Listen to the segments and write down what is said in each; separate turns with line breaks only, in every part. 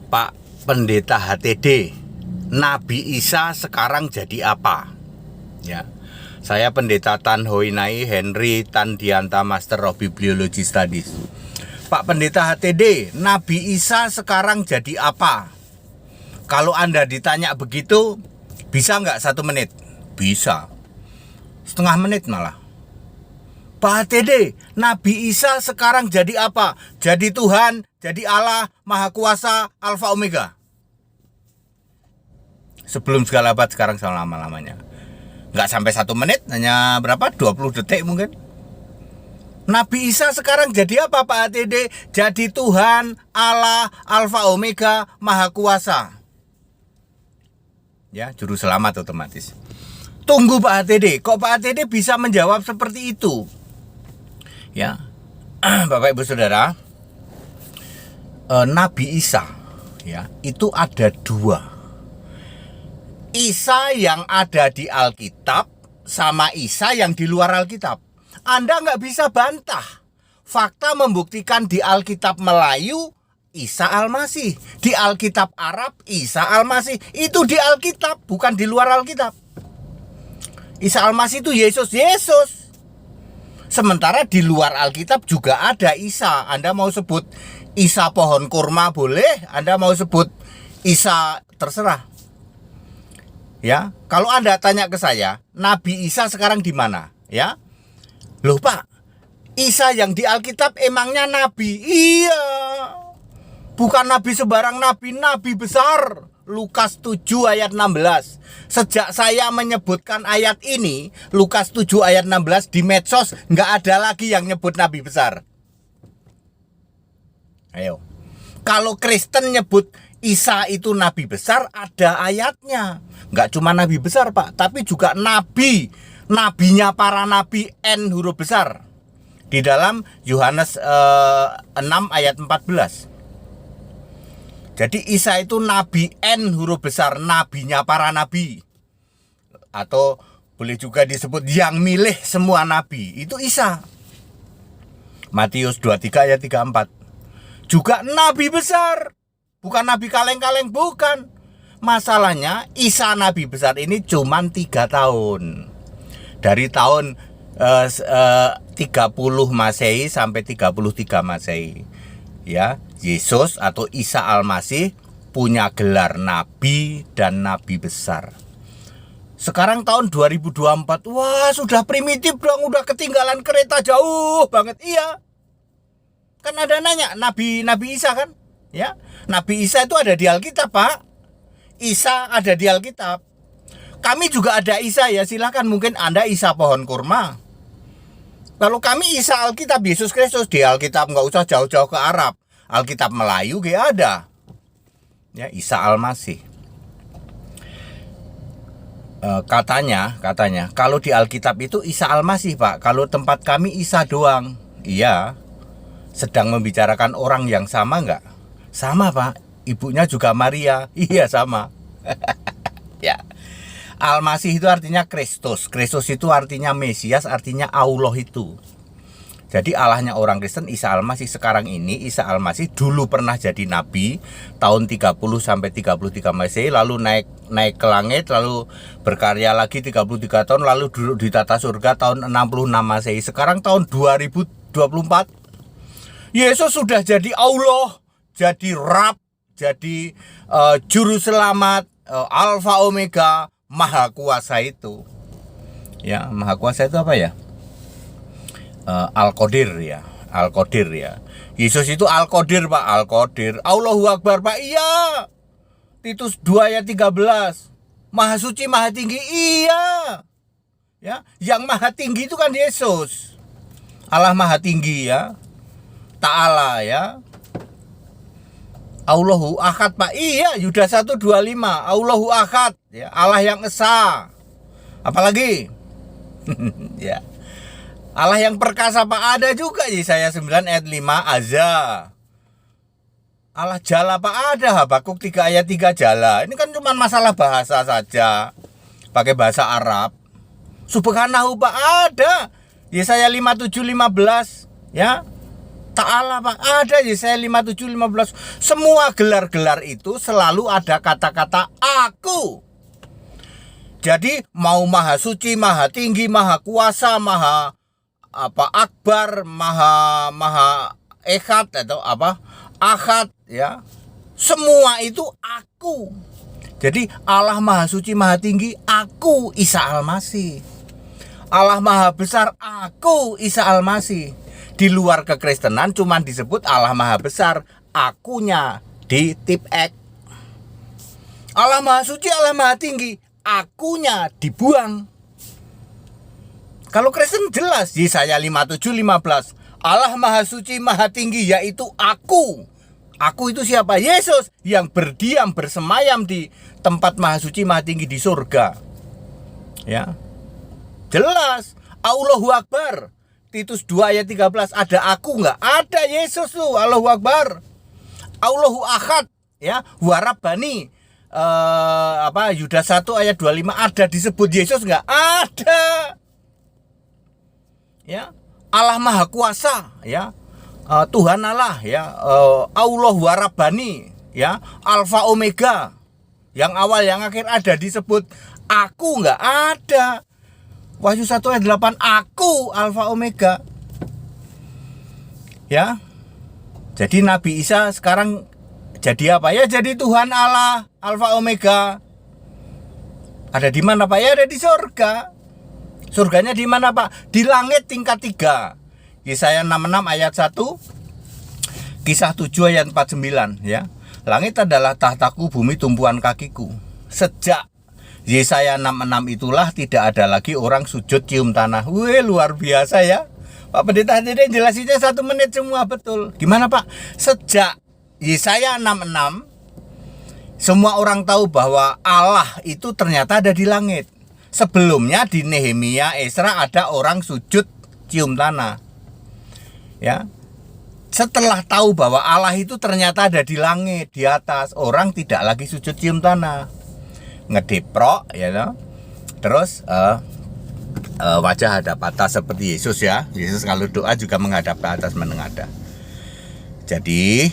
Pak Pendeta HTD, Nabi Isa sekarang jadi apa? Ya, saya Pendeta Tan Hoinai Henry Tandianta Master of Bibliology Studies. Pak Pendeta HTD, Nabi Isa sekarang jadi apa? Kalau Anda ditanya begitu, bisa nggak 1 menit? Bisa. Setengah menit malah. Pak HTD, Nabi Isa sekarang jadi apa? Jadi Tuhan, jadi Allah, Maha Kuasa, Alfa Omega. Sebelum segala abad, sekarang selama-lamanya. Nggak sampai 1 menit, hanya berapa? 20 detik mungkin. Nabi Isa sekarang jadi apa Pak HTD? Jadi Tuhan, Allah, Alfa Omega, Maha Kuasa. Ya, juru selamat otomatis. Tunggu Pak HTD, kok Pak HTD bisa menjawab seperti itu? Ya, Bapak Ibu Saudara, Nabi Isa, ya, itu ada 2. Isa yang ada di Alkitab sama Isa yang di luar Alkitab. Anda nggak bisa bantah. Fakta membuktikan di Alkitab Melayu, Isa Al-Masih. Di Alkitab Arab, Isa Al-Masih. Itu di Alkitab, bukan di luar Alkitab. Isa Al-Masih itu Yesus. Sementara di luar Alkitab juga ada Isa. Anda mau sebut Isa pohon kurma boleh, Anda mau sebut Isa terserah. Ya, kalau Anda tanya ke saya, Nabi Isa sekarang di mana? Ya. Loh Pak, Isa yang di Alkitab emangnya nabi? Iya. Bukan nabi sebarang nabi, nabi besar. Lukas 7 ayat 16. Sejak saya menyebutkan ayat ini, Lukas 7 ayat 16 di medsos, nggak ada lagi yang nyebut nabi besar. Ayo. Kalau Kristen nyebut Isa itu nabi besar, ada ayatnya. Nggak cuma nabi besar Pak, tapi juga nabi. Nabinya para nabi N huruf besar. Di dalam Yohanes 6 ayat 14. Jadi Isa itu nabi N huruf besar, nabinya para nabi. Atau boleh juga disebut yang milih semua nabi. Itu Isa. Matius 23 ayat 34. Juga nabi besar. Bukan nabi kaleng-kaleng, bukan. Masalahnya Isa nabi besar ini cuma 3 tahun. Dari tahun 30 Masehi sampai 33 Masehi. Ya, Yesus atau Isa Al-Masih punya gelar nabi dan nabi besar. Sekarang tahun 2024, wah sudah primitif dong, udah ketinggalan kereta jauh banget. Iya. Kan ada nanya Nabi Isa kan? Ya. Nabi Isa itu ada di Alkitab, Pak. Isa ada di Alkitab. Kami juga ada Isa ya, silahkan mungkin Anda Isa pohon kurma. Kalau kami Isa Alkitab Yesus Kristus di Alkitab, nggak usah jauh-jauh ke Arab. Alkitab Melayu gak ada. Ya, Isa Al-Masih. Katanya kalau di Alkitab itu Isa Al-Masih Pak. Kalau tempat kami Isa doang. Iya. Sedang membicarakan orang yang sama nggak? Sama Pak. Ibunya juga Maria. Iya sama. Ya. Al-Masih itu artinya Kristus. Kristus itu artinya Mesias, artinya Allah itu. Jadi Allahnya orang Kristen Isa Al-Masih. Sekarang ini Isa Al-Masih dulu pernah jadi nabi tahun 30 sampai 33 Masehi, lalu naik ke langit, lalu berkarya lagi 33 tahun, lalu duduk di tata surga tahun 66 Masehi. Sekarang tahun 2024 Yesus sudah jadi Allah, jadi Rab, jadi juru selamat, Alfa Omega, Maha Kuasa itu. Ya, Maha Kuasa itu apa ya? Al-Qadir ya. Al-Qadir ya. Yesus itu Al-Qadir Pak, Al-Qadir. Allahu Akbar Pak, iya. Titus 2 ayat 13. Maha suci, maha tinggi, iya. Ya, yang maha tinggi itu kan Yesus. Allah maha tinggi ya. Ta'ala ya. Allahu Ahad Pak, iya. Yudas 1:25. Allahu Ahad ya. Allah yang esa. Apalagi? Ya. Allah yang perkasa Pak, ada juga Yesaya 9 ayat 5 Azza. Allah jala Pak, ada Habakuk 3 ayat 3 jala. Ini kan cuma masalah bahasa saja. Pakai bahasa Arab. Subhanahu Pak, ada. Yesaya 57:15 ya. Ta'ala Pak, ada Yesaya 57:15. Semua gelar-gelar itu selalu ada kata-kata aku. Jadi mau maha suci, maha tinggi, maha kuasa, maha akbar, maha echad atau ahad ya. Semua itu aku. Jadi Allah maha suci, maha tinggi, aku Isa Al-Masih. Allah maha besar, aku Isa Al-Masih. Di luar kekristenan cuman disebut Allah maha besar, akunya di tip X. Allah maha suci, Allah maha tinggi, akunya dibuang. Kalau Kristen jelas Yesaya 57:15. Allah maha suci, maha tinggi, yaitu aku. Aku itu siapa? Yesus yang berdiam bersemayam di tempat maha suci, maha tinggi di surga. Ya. Jelas. Allahu Akbar. Titus 2:13. Ada aku enggak? Ada Yesus tuh. Allahu Akbar. Allahu Ahad, ya. Warabani. Yudas 1:25 ada disebut Yesus enggak? Ada. Ya. Allah Maha Kuasa, ya. Tuhan Allah, ya. Allah Warabani, ya. Alfa Omega. Yang awal yang akhir ada disebut aku enggak? Ada. Wahyu 1:8 aku Alfa Omega. Ya. Jadi Nabi Isa sekarang jadi apa ya? Jadi Tuhan Allah, Alfa Omega. Ada di mana Pak? Ya ada di surga. Surganya di mana Pak? Di langit tingkat 3. Yesaya 66 ayat 1. Kisah 7 ayat 49 ya. Langit adalah tahtaku, bumi tumpuan kakiku. Sejak Yesaya 66 itulah tidak ada lagi orang sujud cium tanah. Wih, luar biasa ya. Pak Pendeta Hadirin jelasinnya 1 menit semua betul. Gimana Pak? Sejak Yesaya 66 semua orang tahu bahwa Allah itu ternyata ada di langit. Sebelumnya di Nehemia, Esra ada orang sujud cium tanah. Ya. Setelah tahu bahwa Allah itu ternyata ada di langit, di atas, orang tidak lagi sujud cium tanah. Ngedeprok ya no? Terus wajah hadap atas seperti Yesus ya. Yesus kalau doa juga menghadap ke atas menengadah. Jadi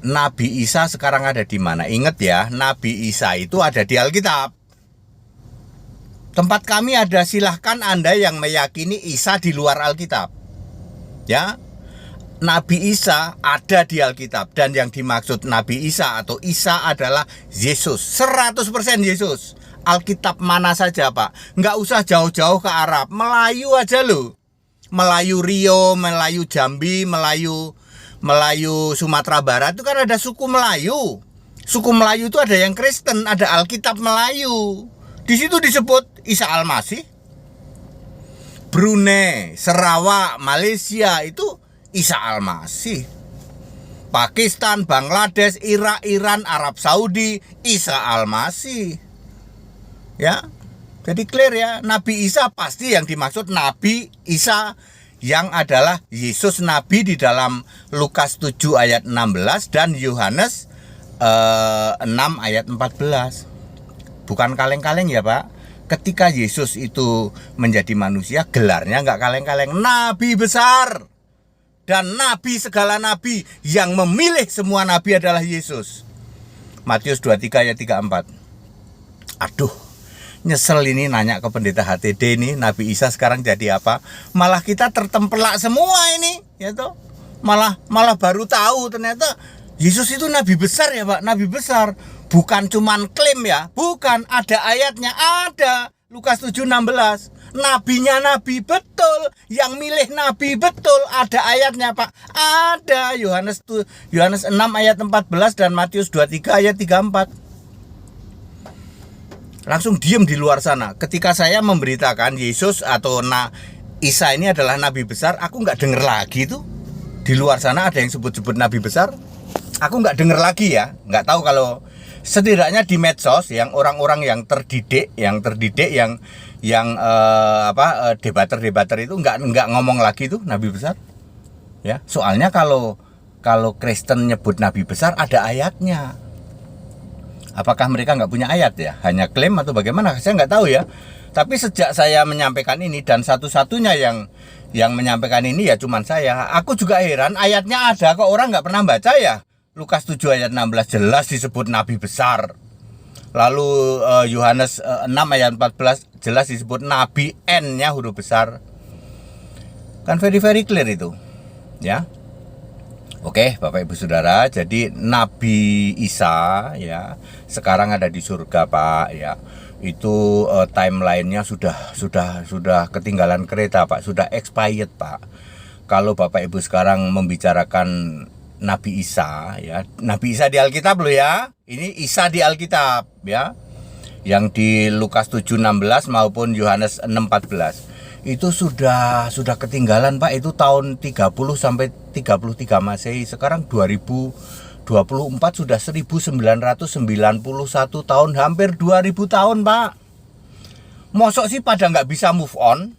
Nabi Isa sekarang ada di mana? Ingat ya, Nabi Isa itu ada di Alkitab. Tempat kami ada, silahkan Anda yang meyakini Isa di luar Alkitab. Ya. Nabi Isa ada di Alkitab. Dan yang dimaksud Nabi Isa atau Isa adalah Yesus. 100% Yesus. Alkitab mana saja Pak. Nggak usah jauh-jauh ke Arab. Melayu aja loh. Melayu Rio, Melayu Jambi, Melayu Sumatera Barat itu kan ada suku Melayu. Suku Melayu itu ada yang Kristen, ada Alkitab Melayu. Di situ disebut Isa Al-Masih. Brunei, Sarawak, Malaysia itu Isa Al-Masih. Pakistan, Bangladesh, Irak, Iran, Arab Saudi, Isa Al-Masih. Ya. Jadi clear ya, Nabi Isa pasti yang dimaksud Nabi Isa yang adalah Yesus Nabi di dalam Lukas 7 ayat 16 dan Yohanes 6 ayat 14. Bukan kaleng-kaleng ya Pak. Ketika Yesus itu menjadi manusia, gelarnya nggak kaleng-kaleng. Nabi besar. Dan nabi segala nabi. Yang memilih semua nabi adalah Yesus. Matius 23 ayat 34. Aduh, nyesel ini nanya ke pendeta HTD ini. Nabi Isa sekarang jadi apa? Malah kita tertempelak semua ini ya toh. Malah baru tahu ternyata Yesus itu nabi besar ya Pak. Nabi besar. Bukan cuman klaim ya, bukan, ada ayatnya, ada. Lukas 7:16. Nabinya nabi betul, yang milih nabi betul, ada ayatnya Pak. Ada Yohanes 6 ayat 14 dan Matius 23 ayat 34. Langsung diem di luar sana. Ketika saya memberitakan Yesus atau Isa ini adalah nabi besar, aku nggak denger lagi tuh. Di luar sana ada yang sebut-sebut nabi besar. Aku nggak denger lagi ya, nggak tahu kalau setidaknya di medsos yang orang-orang yang terdidik yang debater itu nggak ngomong lagi tuh nabi besar ya. Soalnya kalau Kristen nyebut nabi besar ada ayatnya. Apakah mereka nggak punya ayat ya, hanya klaim atau bagaimana, saya nggak tahu ya. Tapi sejak saya menyampaikan ini dan satu-satunya Yang menyampaikan ini ya cuman saya. Aku juga heran, ayatnya ada kok orang nggak pernah baca ya. Lukas 7 ayat 16 jelas disebut nabi besar. Lalu Yohanes 6 ayat 14 jelas disebut nabi, N-nya huruf besar. Kan very clear itu. Ya. Oke, Bapak Ibu Saudara, jadi Nabi Isa ya sekarang ada di surga, Pak, ya. Itu timelinenya sudah ketinggalan kereta, Pak, sudah expired, Pak. Kalau Bapak Ibu sekarang membicarakan Nabi Isa ya, Nabi Isa di Alkitab loh ya. Ini Isa di Alkitab ya. Yang di Lukas 7:16 maupun Yohanes 6:14. Itu sudah ketinggalan, Pak. Itu tahun 30 sampai 33 Masehi. Sekarang 2024 sudah 1991 tahun, hampir 2000 tahun, Pak. Mosok sih pada nggak bisa move on?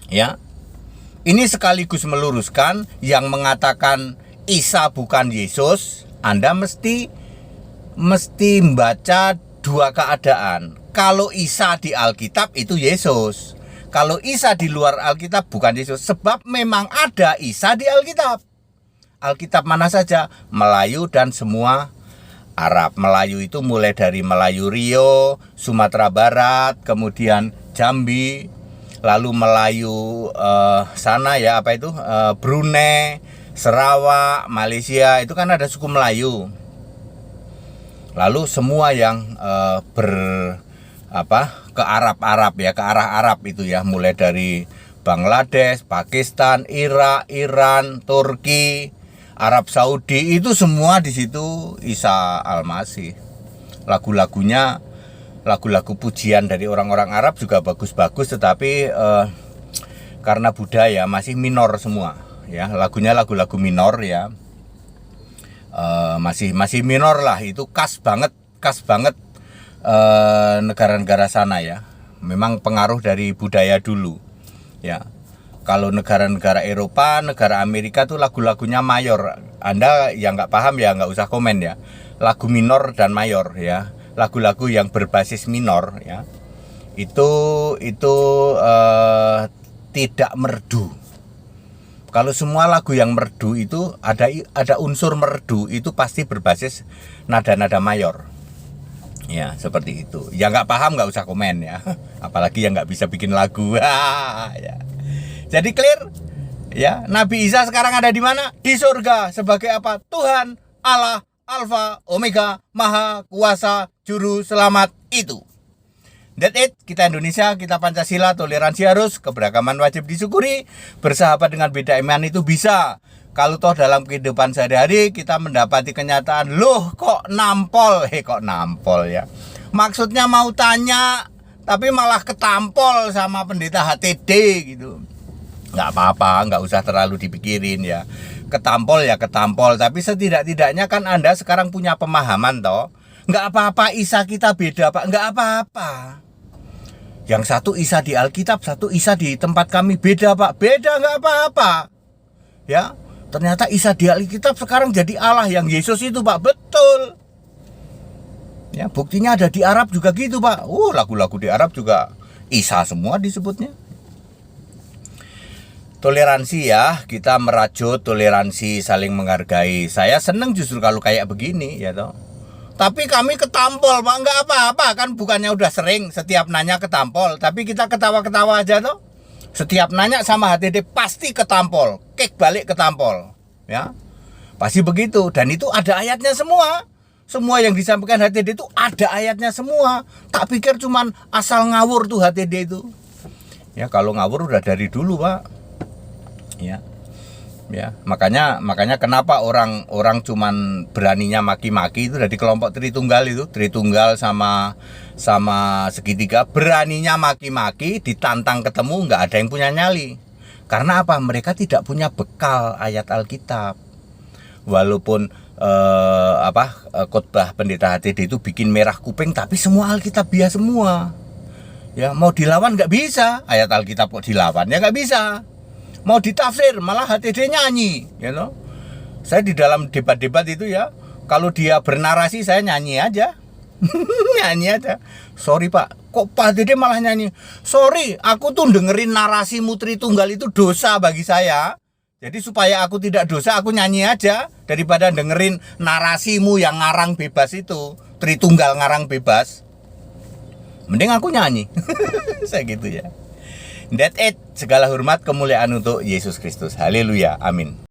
Ya. Ini sekaligus meluruskan yang mengatakan Isa bukan Yesus. Anda mesti membaca dua keadaan. Kalau Isa di Alkitab itu Yesus. Kalau Isa di luar Alkitab bukan Yesus. Sebab memang ada Isa di Alkitab. Alkitab mana saja? Melayu dan semua Arab. Melayu itu mulai dari Melayu Rio, Sumatera Barat, kemudian Jambi, lalu Melayu sana ya apa itu Brunei, Sarawak, Malaysia, itu kan ada suku Melayu. Lalu semua yang ke Arab ya, ke arah Arab itu ya, mulai dari Bangladesh, Pakistan, Irak, Iran, Turki, Arab Saudi, itu semua di situ Isa Al-Masih. Lagu-lagunya lagu-lagu pujian dari orang-orang Arab juga bagus-bagus, tetapi karena budaya masih minor semua ya, lagunya lagu-lagu minor ya. Masih minor lah, itu khas banget negara-negara sana ya. Memang pengaruh dari budaya dulu ya. Kalau negara-negara Eropa, negara Amerika tuh lagu-lagunya mayor. Anda yang nggak paham ya nggak usah komen ya. Lagu minor dan mayor ya. Lagu-lagu yang berbasis minor ya. Itu tidak merdu. Kalau semua lagu yang merdu itu ada unsur merdu, itu pasti berbasis nada-nada mayor. Ya, seperti itu. Yang nggak paham nggak usah komen ya. Apalagi yang nggak bisa bikin lagu. Ya. Jadi clear? Ya, Nabi Isa sekarang ada di mana? Di surga. Sebagai apa? Tuhan, Allah, Alfa, Omega, Maha Kuasa, Juru Selamat itu. That's it. Kita Indonesia, kita Pancasila, toleransi harus, keberagaman wajib disyukuri, bersahabat dengan beda iman itu bisa. Kalau toh dalam kehidupan sehari-hari kita mendapati kenyataan, loh kok nampol, kok nampol ya. Maksudnya mau tanya, tapi malah ketampol sama pendeta HTD gitu. Nggak apa-apa, nggak usah terlalu dipikirin ya. Ketampol ya ketampol, tapi setidak-tidaknya kan Anda sekarang punya pemahaman toh. Nggak apa-apa Isa kita beda, Pak, nggak apa-apa. Yang satu Isa di Alkitab, satu Isa di tempat kami beda, Pak. Beda nggak apa-apa. Ya. Ternyata Isa di Alkitab sekarang jadi Allah yang Yesus itu, Pak. Betul. Ya, buktinya ada di Arab juga gitu, Pak. Lagu-lagu di Arab juga Isa semua disebutnya. Toleransi ya, kita merajut toleransi, saling menghargai. Saya seneng justru kalau kayak begini ya toh. Tapi kami ketampol, Pak. Enggak apa-apa, kan bukannya udah sering setiap nanya ketampol, tapi kita ketawa-ketawa aja toh. Setiap nanya sama HTD pasti ketampol, kek balik ketampol, ya pasti begitu. Dan itu ada ayatnya semua. Semua yang disampaikan HTD itu ada ayatnya semua. Tak pikir cuman asal ngawur tuh HTD itu. Ya kalau ngawur udah dari dulu, Pak. Ya makanya kenapa orang cuman beraninya maki-maki itu dari kelompok Tritunggal itu, Tritunggal sama segitiga, beraninya maki-maki, ditantang ketemu nggak ada yang punya nyali. Karena apa? Mereka tidak punya bekal ayat Alkitab. Walaupun khotbah pendeta HTD itu bikin merah kuping, tapi semua Alkitab biasa semua. Ya mau dilawan nggak bisa, ayat Alkitab kok dilawan ya nggak bisa. Mau ditafsir malah HTD nyanyi, you know? Saya di dalam debat-debat itu ya, kalau dia bernarasi saya nyanyi aja. Nyanyi aja. Sorry Pak, Kok Pak Dede malah nyanyi? Sorry, aku tuh dengerin narasimu Tritunggal itu dosa bagi saya. Jadi supaya aku tidak dosa, aku nyanyi aja daripada dengerin narasimu yang ngarang bebas itu, Tritunggal ngarang bebas. Mending aku nyanyi. Saya gitu ya. That's it. Segala hormat kemuliaan untuk Yesus Kristus. Haleluya. Amin.